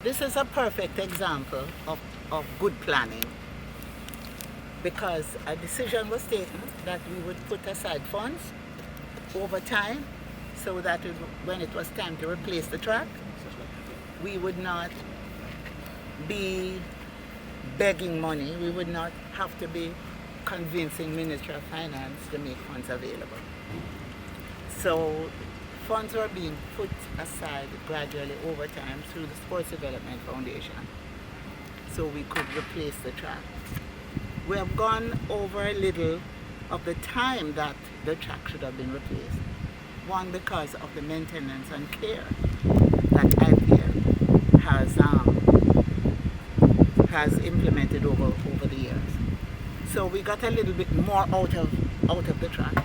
This is a perfect example of good planning, because a decision was taken that we would put aside funds over time so that when it was time to replace the track, we would not be begging money. We would not have to be convincing Ministry of Finance to make funds available. So funds were being put aside gradually over time through the Sports Development Foundation so we could replace the track. We have gone over a little of the time that the track should have been replaced. One, because of the maintenance and care that IPL has implemented over the years. So we got a little bit more out of the track,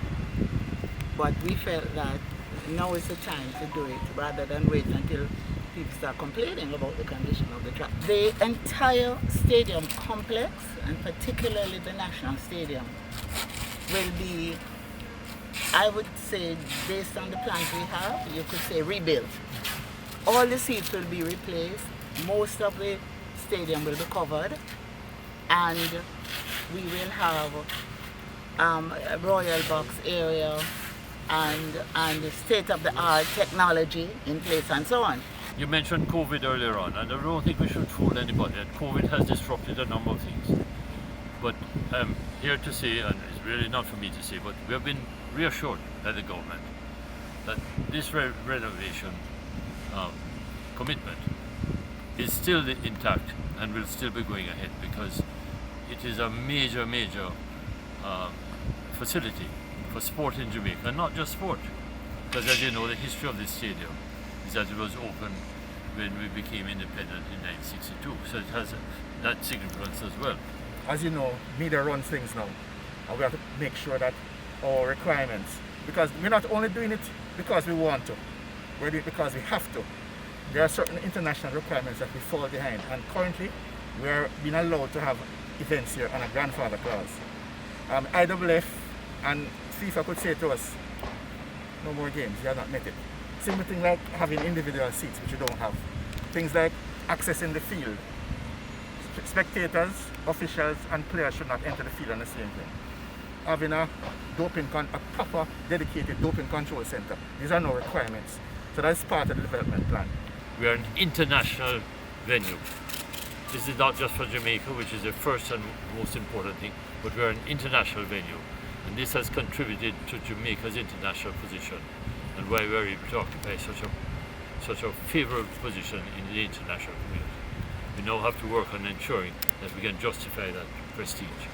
but we felt that now is the time to do it rather than wait until people start complaining about the condition of the track. The entire stadium complex, and particularly the National Stadium, will be, I would say, based on the plans we have, you could say rebuilt. All the seats will be replaced, most of the stadium will be covered, and we will have a royal box area and state-of-the-art technology in place and so on. You mentioned COVID earlier on, and I don't think we should fool anybody that COVID has disrupted a number of things. But I'm here to say, and it's really not for me to say, but we have been reassured by the government that this renovation commitment is still intact and will still be going ahead, because it is a major facility for sport in Jamaica, and not just sport, because as you know, the history of this stadium is that it was opened when we became independent in 1962, so it has that significance as well. As you know, media runs things now, and we have to make sure that our requirements, because we're not only doing it because we want to, we're doing it because we have to. There are certain international requirements that we fall behind, and currently we are being allowed to have events here on a grandfather clause. IWF and FIFA could say to us, no more games, you have not met it. Same thing like having individual seats, which you don't have. Things like accessing the field. Spectators, officials and players should not enter the field on the same thing. Having a proper dedicated doping control center. These are no requirements. So that's part of the development plan. We are an international venue. This is not just for Jamaica, which is the first and most important thing, but we are an international venue. And this has contributed to Jamaica's international position, and why we are able to occupy such a favorable position in the international community. We now have to work on ensuring that we can justify that prestige.